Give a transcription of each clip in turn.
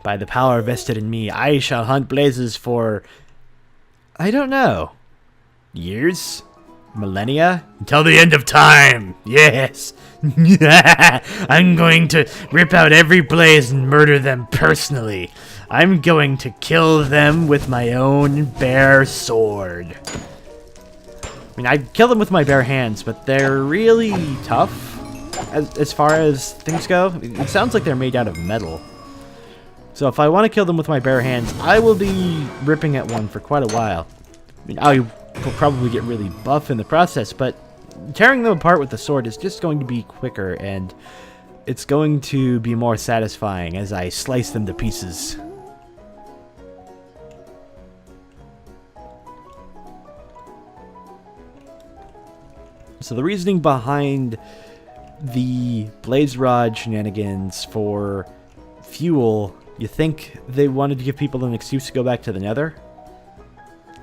By the power vested in me, I shall hunt blazes for, I don't know, years? Millennia? Until the end of time! Yes! I'm going to rip out every blaze and murder them personally. I'm going to kill them with my own bare sword. I mean, I'd kill them with my bare hands, but they're really tough as far as things go. It sounds like they're made out of metal. So if I want to kill them with my bare hands, I will be ripping at one for quite a while. I mean, I will probably get really buff in the process, but tearing them apart with the sword is just going to be quicker, and it's going to be more satisfying as I slice them to pieces. So the reasoning behind the blaze rod shenanigans for fuel, you think they wanted to give people an excuse to go back to the Nether?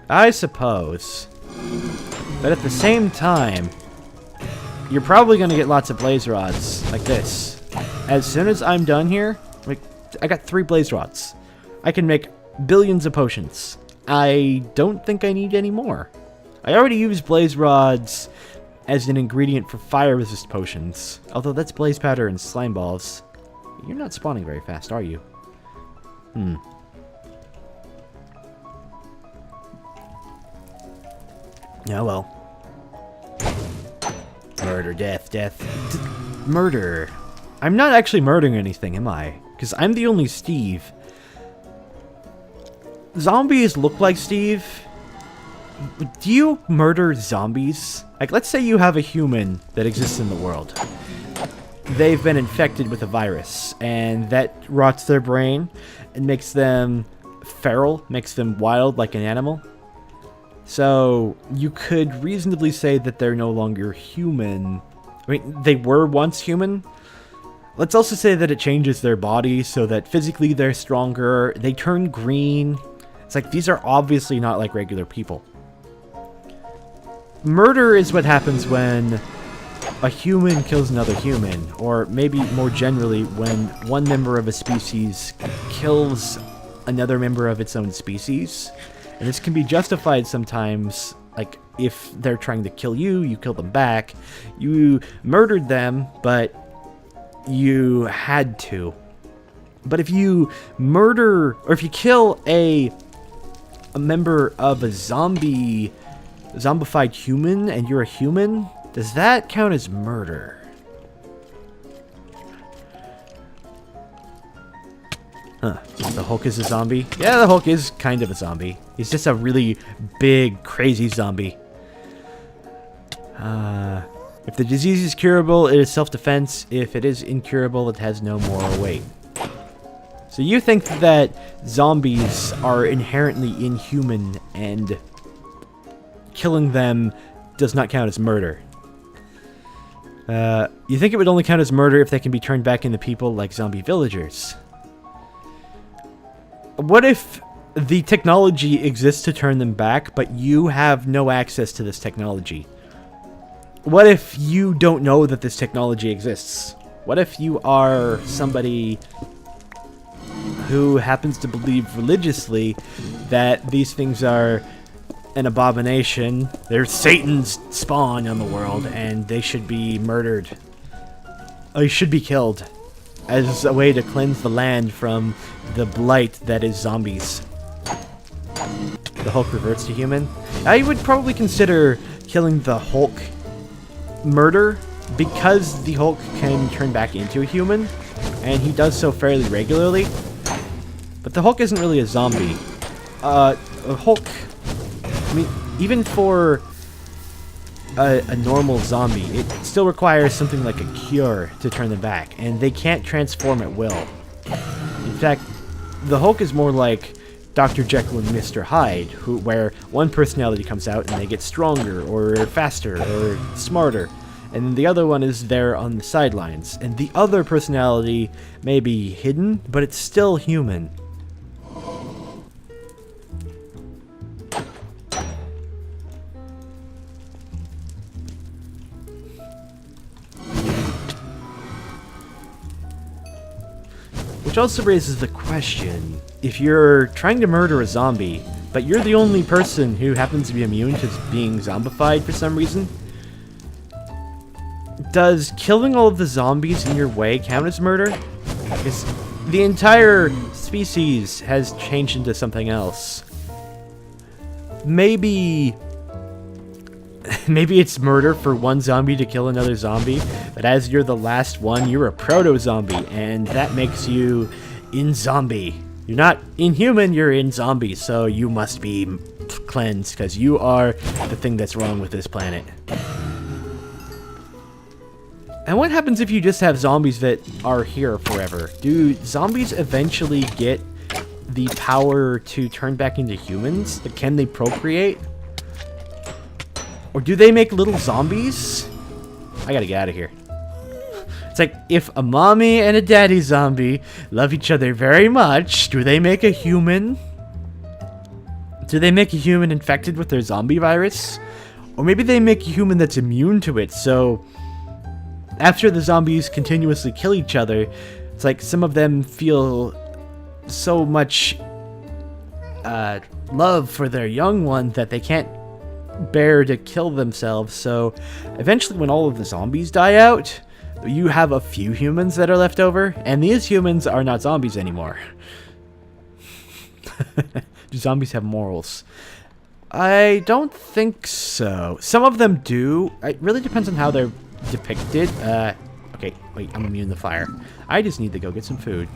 I suppose. But at the same time, you're probably going to get lots of blaze rods like this. As soon as I'm done here, like, I got 3 blaze rods. I can make billions of potions. I don't think I need any more. I already used blaze rods as an ingredient for fire resist potions. Although that's blaze powder and slime balls. You're not spawning very fast, are you? Oh well. Murder, death, death. Murder. I'm not actually murdering anything, am I? Because I'm the only Steve. Zombies look like Steve. Do you murder zombies? Like, let's say you have a human that exists in the world. They've been infected with a virus, and that rots their brain and makes them feral, makes them wild like an animal. So, you could reasonably say that they're no longer human. I mean, they were once human. Let's also say that it changes their body so that physically they're stronger. They turn green. It's like, these are obviously not like regular people. Murder is what happens when a human kills another human, or maybe more generally, when one member of a species kills another member of its own species. And this can be justified sometimes, like if they're trying to kill you, you kill them back. You murdered them, but you had to. But if you murder, or if you kill a member of a zombified human and you're a human, does that count as murder? Huh. The Hulk is a zombie? Yeah, the Hulk is kind of a zombie. He's just a really big, crazy zombie. If the disease is curable, it is self-defense. If it is incurable, it has no moral weight. So you think that zombies are inherently inhuman and killing them does not count as murder? You think it would only count as murder if they can be turned back into people like zombie villagers? What if the technology exists to turn them back, but you have no access to this technology? What if you don't know that this technology exists? What if you are somebody who happens to believe religiously that these things are an abomination, they're Satan's spawn on the world, and they should be murdered? They should be killed as a way to cleanse the land from the blight that is zombies. The Hulk reverts to human. I would probably consider killing the Hulk murder, because the Hulk can turn back into a human, and he does so fairly regularly. But the Hulk isn't really a zombie. A Hulk, I mean, even for a normal zombie, it still requires something like a cure to turn them back, and they can't transform at will. In fact, the Hulk is more like Dr. Jekyll and Mr. Hyde, where one personality comes out and they get stronger, or faster, or smarter, and the other one is there on the sidelines, and the other personality may be hidden, but it's still human. Which also raises the question, if you're trying to murder a zombie, but you're the only person who happens to be immune to being zombified for some reason, does killing all of the zombies in your way count as murder? Because the entire species has changed into something else. Maybe it's murder for one zombie to kill another zombie, but as you're the last one, you're a proto-zombie, and that makes you in-zombie. You're not inhuman, you're in-zombie, so you must be cleansed, because you are the thing that's wrong with this planet. And what happens if you just have zombies that are here forever? Do zombies eventually get the power to turn back into humans? Can they procreate? Or do they make little zombies? I gotta get out of here. It's like, if a mommy and a daddy zombie love each other very much, do they make a human? Do they make a human infected with their zombie virus? Or maybe they make a human that's immune to it, so after the zombies continuously kill each other, it's like some of them feel so much love for their young one that they can't bear to kill themselves, so eventually when all of the zombies die out, you have a few humans that are left over, and these humans are not zombies anymore. Do zombies have morals? I don't think so. Some of them do. It really depends on how they're depicted. Okay, wait, I'm immune to fire. I just need to go get some food.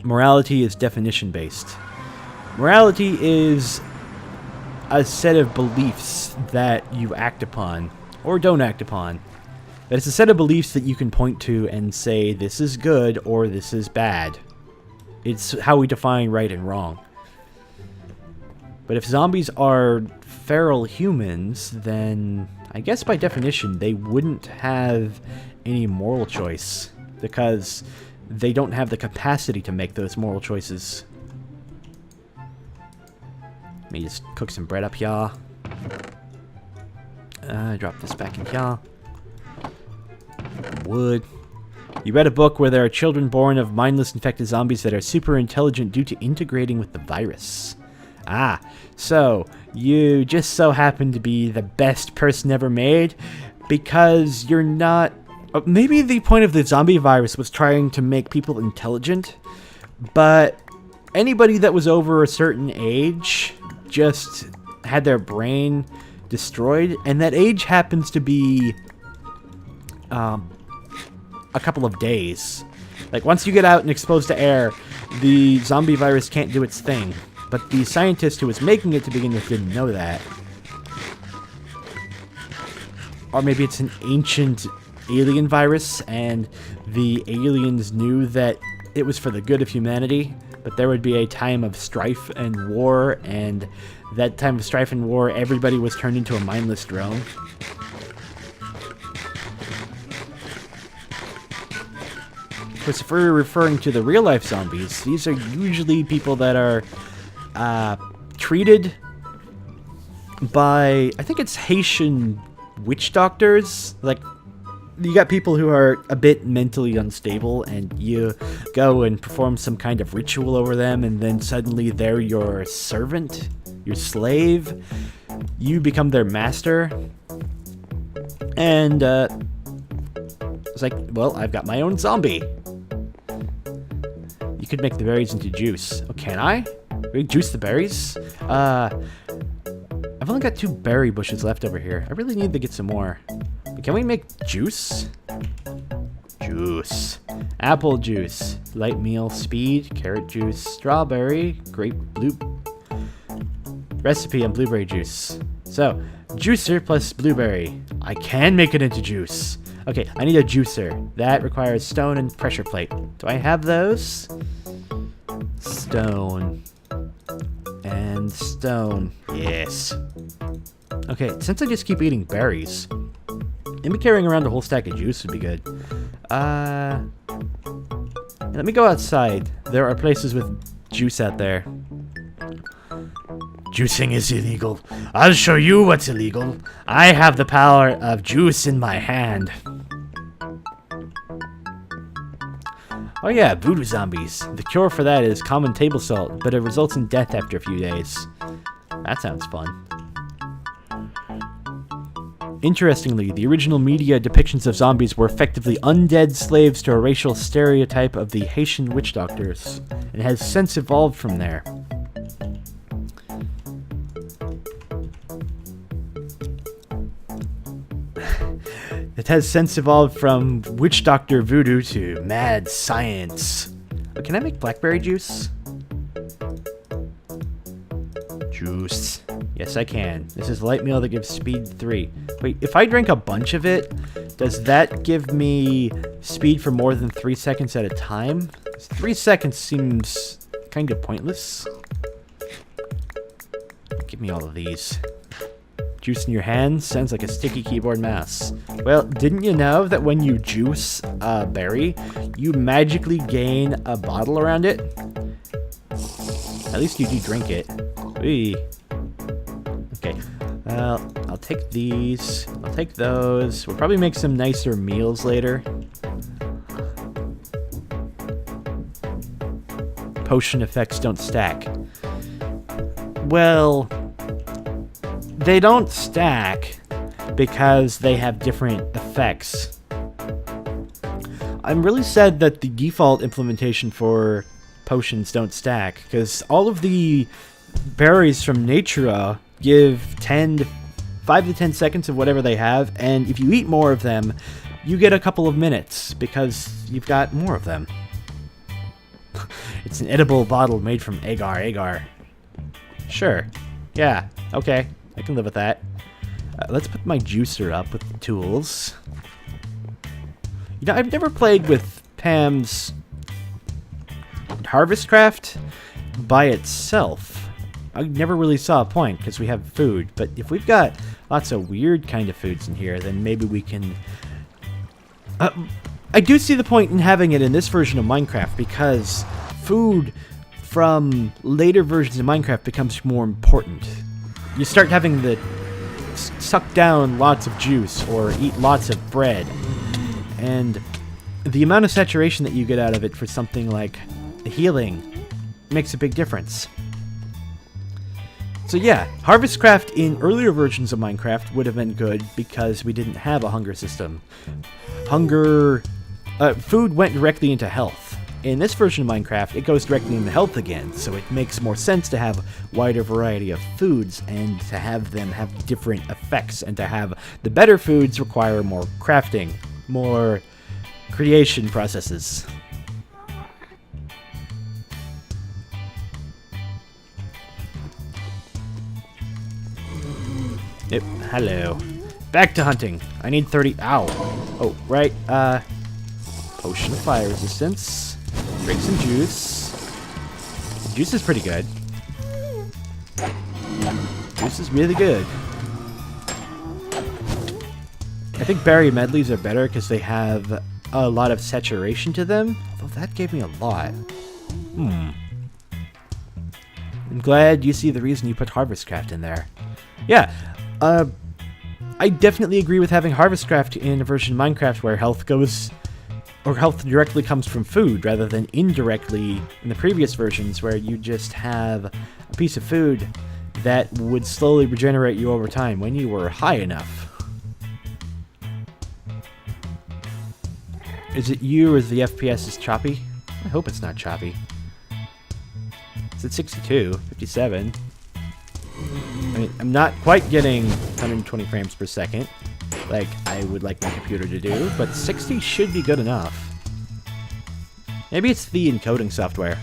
Morality is definition-based. Morality is a set of beliefs that you act upon, or don't act upon. But it's a set of beliefs that you can point to and say, this is good, or this is bad. It's how we define right and wrong. But if zombies are feral humans, then I guess by definition they wouldn't have any moral choice, because they don't have the capacity to make those moral choices. Let me just cook some bread up here. Drop this back in here. Wood. You read a book where there are children born of mindless infected zombies that are super intelligent due to integrating with the virus. Ah, so you just so happen to be the best person ever made because you're not... Maybe the point of the zombie virus was trying to make people intelligent, but anybody that was over a certain age just had their brain destroyed, and that age happens to be a couple of days. Like, once you get out and exposed to air, the zombie virus can't do its thing. But the scientist who was making it to begin with didn't know that. Or maybe it's an ancient alien virus, and the aliens knew that it was for the good of humanity, but there would be a time of strife and war, and that time of strife and war, everybody was turned into a mindless drone. Of course, if we're referring to the real-life zombies, these are usually people that are treated by, I think it's Haitian witch doctors. Like, you got people who are a bit mentally unstable, and you go and perform some kind of ritual over them, and then suddenly they're your servant, your slave. You become their master. And it's like, well, I've got my own zombie. You could make the berries into juice. Oh, can I? We juice the berries? I've only got 2 berry bushes left over here. I really need to get some more. But can we make juice? Juice. Apple juice. Light meal, speed, carrot juice, strawberry, grape, blue. Recipe on blueberry juice. So, juicer plus blueberry. I can make it into juice. Okay, I need a juicer. That requires stone and pressure plate. Do I have those? Stone. And stone. Yes. Okay, since I just keep eating berries, maybe carrying around a whole stack of juice would be good. Let me go outside. There are places with juice out there. Juicing is illegal. I'll show you what's illegal. I have the power of juice in my hand. Oh yeah, voodoo zombies. The cure for that is common table salt, but it results in death after a few days. That sounds fun. Interestingly, the original media depictions of zombies were effectively undead slaves to a racial stereotype of the Haitian witch doctors, and has since evolved from there. It has since evolved from witch doctor voodoo to mad science. Oh, can I make blackberry juice? Juice. Yes, I can. This is light meal that gives speed 3. Wait, if I drink a bunch of it, does that give me speed for more than 3 seconds at a time? 3 seconds seems kind of pointless. Give me all of these. Juice in your hands sounds like a sticky keyboard mouse. Well, didn't you know that when you juice a berry, you magically gain a bottle around it? At least you do drink it. Whee. Okay, well, I'll take these. I'll take those. We'll probably make some nicer meals later. Potion effects don't stack. Well, they don't stack because they have different effects. I'm really sad that the default implementation for potions don't stack, because all of the berries from Natura give 5 to 10 seconds of whatever they have, and if you eat more of them, you get a couple of minutes because you've got more of them. It's an edible bottle made from agar. Sure. Yeah, okay. I can live with that. Let's put my juicer up with the tools. You know, I've never played with Pam's Harvestcraft by itself. I never really saw a point because we have food, but if we've got lots of weird kind of foods in here, then maybe we can... I do see the point in having it in this version of Minecraft, because food from later versions of Minecraft becomes more important. You start having to suck down lots of juice or eat lots of bread, and the amount of saturation that you get out of it for something like healing makes a big difference. So yeah, Harvestcraft in earlier versions of Minecraft would have been good because we didn't have a hunger system. Food went directly into health. In this version of Minecraft, it goes directly into health again, so it makes more sense to have a wider variety of foods and to have them have different effects, and to have the better foods require more crafting, more creation processes. Yep, hello. Back to hunting. I need 30... Ow. Oh, right, potion of fire resistance. Drink some juice. Juice is pretty good. Juice is really good. I think berry medleys are better because they have a lot of saturation to them. Although that gave me a lot. I'm glad you see the reason you put Harvestcraft in there. Yeah, I definitely agree with having Harvestcraft in a version of Minecraft where health directly comes from food rather than indirectly in the previous versions where you just have a piece of food that would slowly regenerate you over time when you were high enough. Is it you or the FPS is choppy? I hope it's not choppy. It's at 62, 57. I mean, I'm not quite getting 120 frames per second like I would like my computer to do, but 60 should be good enough. Maybe it's the encoding software.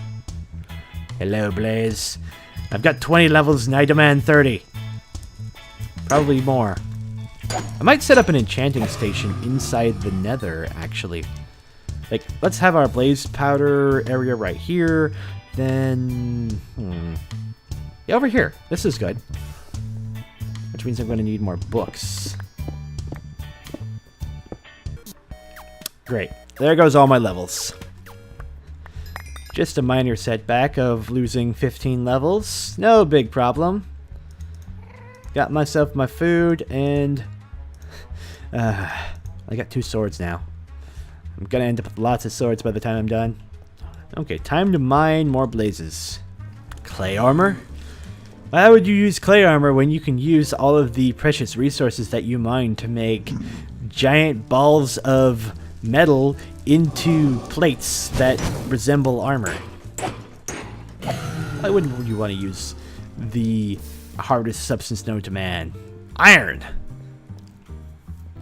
Hello, Blaze. I've got 20 levels and I demand 30. Probably more. I might set up an enchanting station inside the nether, actually. Like, let's have our blaze powder area right here. Then... yeah, over here. This is good. Which means I'm going to need more books. Great. There goes all my levels. Just a minor setback of losing 15 levels. No big problem. Got myself my food, and... I got 2 swords now. I'm going to end up with lots of swords by the time I'm done. Okay, time to mine more blazes. Clay armor? Why would you use clay armor when you can use all of the precious resources that you mine to make giant balls of metal into plates that resemble armor? Why wouldn't you want to use the hardest substance known to man? Iron!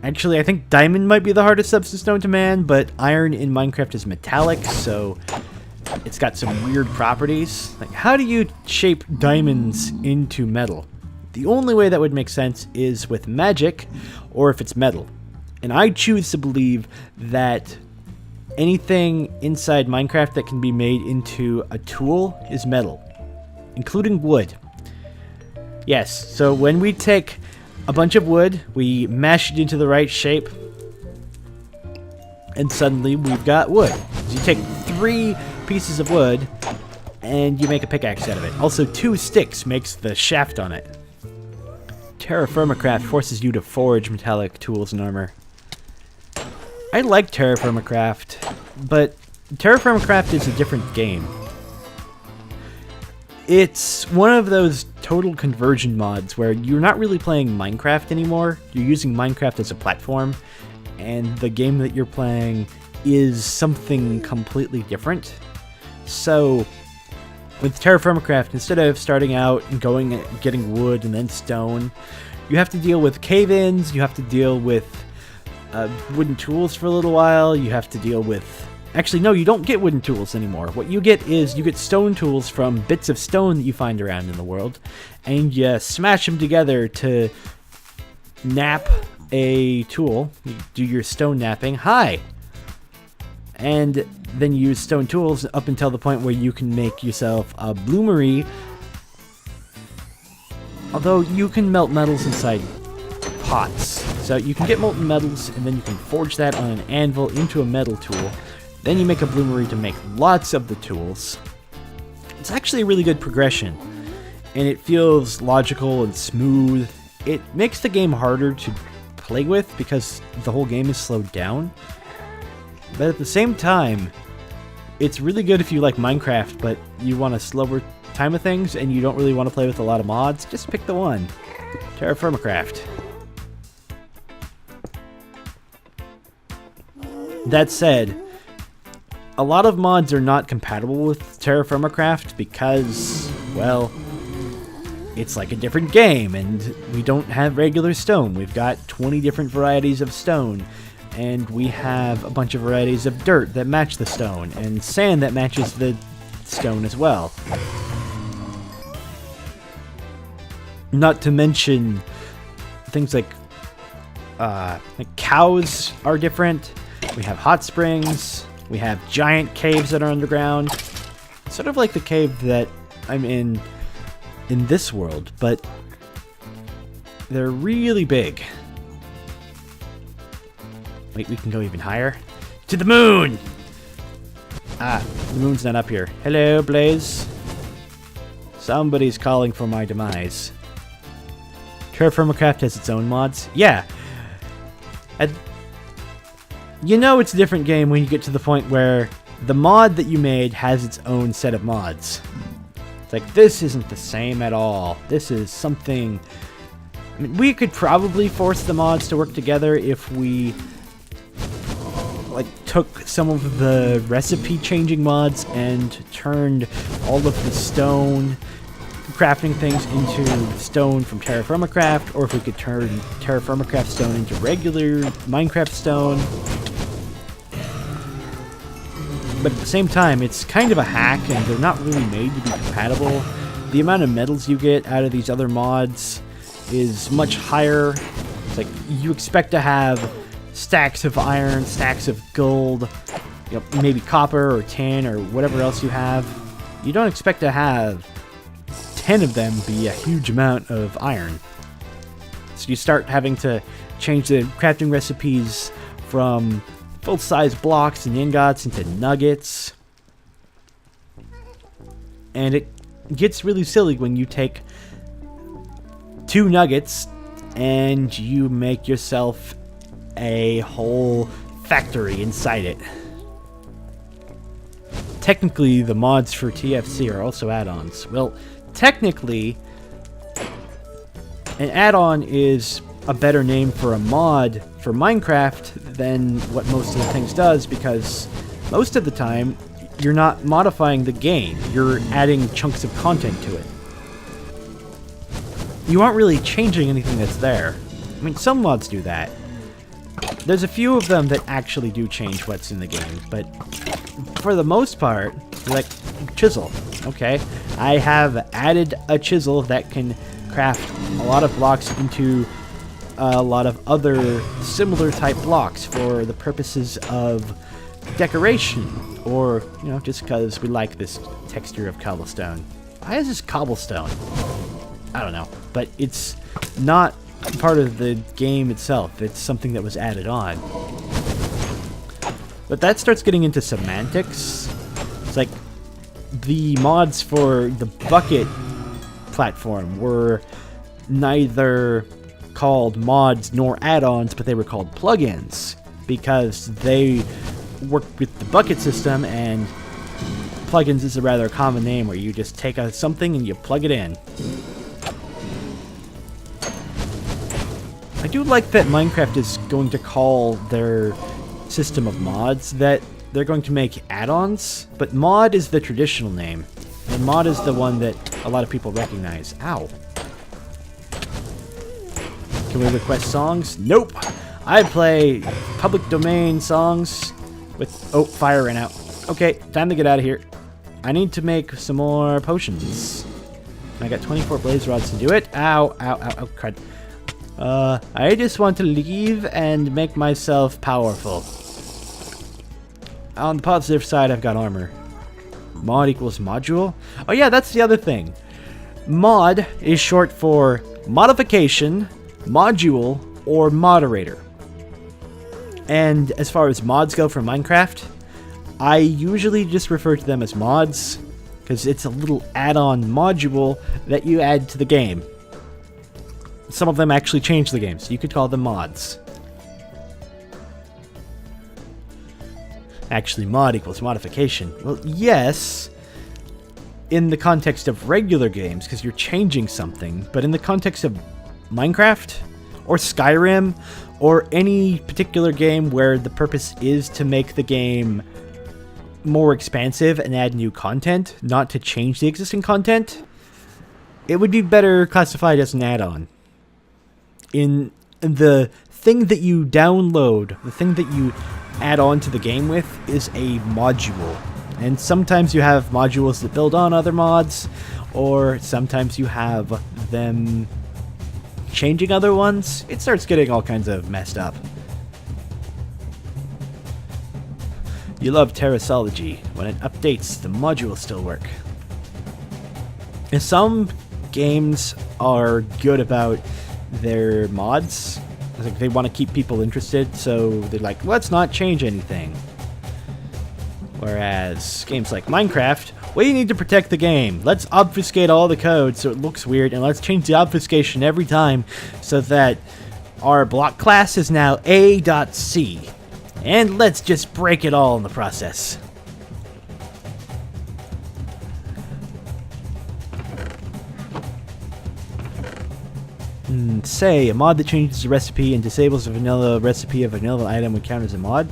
Actually, I think diamond might be the hardest substance known to man, but iron in Minecraft is metallic, so it's got some weird properties. Like, how do you shape diamonds into metal? The only way that would make sense is with magic, or if it's metal. And I choose to believe that anything inside Minecraft that can be made into a tool is metal, including wood. Yes, so when we take a bunch of wood, we mash it into the right shape, and suddenly we've got wood. So you take 3 pieces of wood, and you make a pickaxe out of it. Also, 2 sticks makes the shaft on it. Terra Firma forces you to forge metallic tools and armor. I like Terra Firma, but Terra Firma is a different game. It's one of those total conversion mods where you're not really playing Minecraft anymore. You're using Minecraft as a platform, and the game that you're playing is something completely different. So, with Terra Firma, instead of starting out and getting wood and then stone, you have to deal with cave-ins, you have to deal with wooden tools for a little while, you have to deal with... Actually, no, you don't get wooden tools anymore. What you get is you get stone tools from bits of stone that you find around in the world, and you smash them together to nap a tool. You do your stone napping. Hi! And then you use stone tools up until the point where you can make yourself a bloomery. Although you can melt metals inside pots. So you can get molten metals, and then you can forge that on an anvil into a metal tool. Then you make a bloomery to make lots of the tools. It's actually a really good progression, and it feels logical and smooth. It makes the game harder to play with because the whole game is slowed down. But at the same time, it's really good if you like Minecraft, but you want a slower time of things, and you don't really want to play with a lot of mods. Just pick the one. Terra Firma. That said, a lot of mods are not compatible with Terra Firma because, well, it's like a different game, and we don't have regular stone. We've got 20 different varieties of stone, and we have a bunch of varieties of dirt that match the stone, and sand that matches the stone as well. Not to mention things like cows are different. We have hot springs. We have giant caves that are underground. Sort of like the cave that I'm in this world, but they're really big. Wait, we can go even higher? To the moon! Ah, the moon's not up here. Hello, Blaze. Somebody's calling for my demise. Terra Firma has its own mods? Yeah. You know it's a different game when you get to the point where the mod that you made has its own set of mods. It's like, this isn't the same at all. This is something... I mean, we could probably force the mods to work together if we took some of the recipe changing mods and turned all of the stone crafting things into stone from Terra Firma, or if we could turn Terra Firma stone into regular Minecraft stone. But at the same time, it's kind of a hack, and they're not really made to be compatible. The amount of metals you get out of these other mods is much higher. It's like, you expect to have stacks of iron, stacks of gold, maybe copper or tin or whatever else you have. You don't expect to have 10 of them be a huge amount of iron. So you start having to change the crafting recipes from full-size blocks and ingots into nuggets. And it gets really silly when you take 2 nuggets and you make yourself a whole factory inside it. technically the mods for TFC are also add-ons. Well, technically, an add-on is a better name for a mod for Minecraft than what most of the things does, because most of the time you're not modifying the game, you're adding chunks of content to it. You aren't really changing anything that's there. I mean, some mods do that. There's a few of them that actually do change what's in the game, but for the most part, like chisel. Okay, I have added a chisel that can craft a lot of blocks into a lot of other similar type blocks for the purposes of decoration, or, you know, just because we like this texture of cobblestone. Why is this cobblestone? I don't know, but it's not part of the game itself. It's something that was added on. But that starts getting into semantics. It's like the mods for the bucket platform were neither called mods nor add-ons, but they were called plugins because they worked with the bucket system, and plugins is a rather common name where you just take something and you plug it in. I do like that Minecraft is going to call their system of mods that they're going to make add-ons, but mod is the traditional name, and mod is the one that a lot of people recognize. Ow. Can we request songs? Nope. I play public domain songs with... Oh, fire ran out. Okay, time to get out of here. I need to make some more potions. I got 24 blaze rods to do it. Ow, ow, ow, ow, crud. I just want to leave and make myself powerful. On the positive side, I've got armor. Mod equals module? Oh yeah, that's the other thing. Mod is short for modification, module, or moderator. And as far as mods go for Minecraft, I usually just refer to them as mods, because it's a little add-on module that you add to the game. Some of them actually change the game, so you could call them mods. Actually, mod equals modification. Well, yes, in the context of regular games, because you're changing something, but in the context of Minecraft, or Skyrim, or any particular game where the purpose is to make the game more expansive and add new content, not to change the existing content, it would be better classified as an add-on. In the thing that you download, the thing that you add on to the game with, is a module. And sometimes you have modules that build on other mods, or sometimes you have them changing other ones. It starts getting all kinds of messed up. You love terrassology. When it updates, the modules still work. And some games are good about their mods. I think they want to keep people interested, so they're like, let's not change anything. Whereas games like Minecraft, we need to protect the game. Let's obfuscate all the code so it looks weird, and let's change the obfuscation every time so that our block class is now A.C. And let's just break it all in the process. Say, a mod that changes the recipe and disables a vanilla recipe of a vanilla item would count as a mod?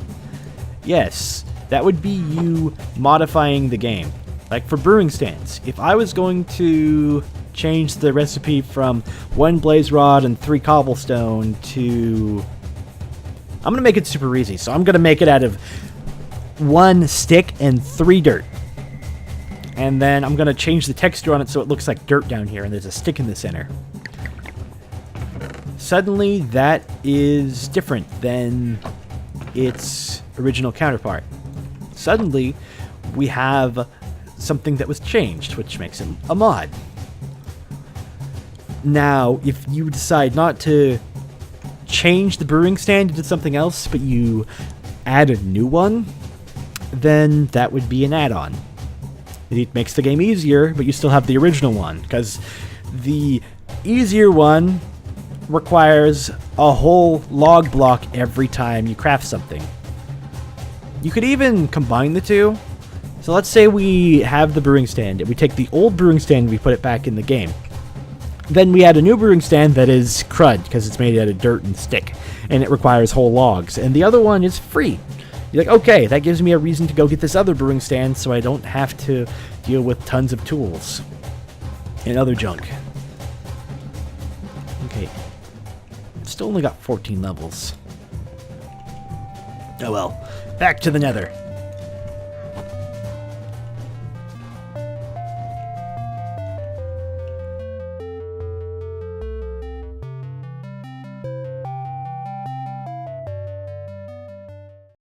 Yes, that would be you modifying the game. Like for brewing stands, if I was going to change the recipe from 1 blaze rod and 3 cobblestone to... I'm going to make it super easy, so I'm going to make it out of 1 stick and 3 dirt. And then I'm going to change the texture on it so it looks like dirt down here and there's a stick in the center. Suddenly, that is different than its original counterpart. Suddenly, we have something that was changed, which makes it a mod. Now, if you decide not to change the brewing stand into something else, but you add a new one, then that would be an add-on. It makes the game easier, but you still have the original one, because the easier one requires a whole log block every time you craft something. You could even combine the two So let's say we have the brewing stand, and we take the old brewing stand and we put it back in the game. Then we add a new brewing stand that is crud, because it's made out of dirt and stick, and it requires whole logs, and the other one is free. You're like, okay, that gives me a reason to go get this other brewing stand so I don't have to deal with tons of tools and other junk. Okay. Still only got 14 levels. Oh well. Back to the nether.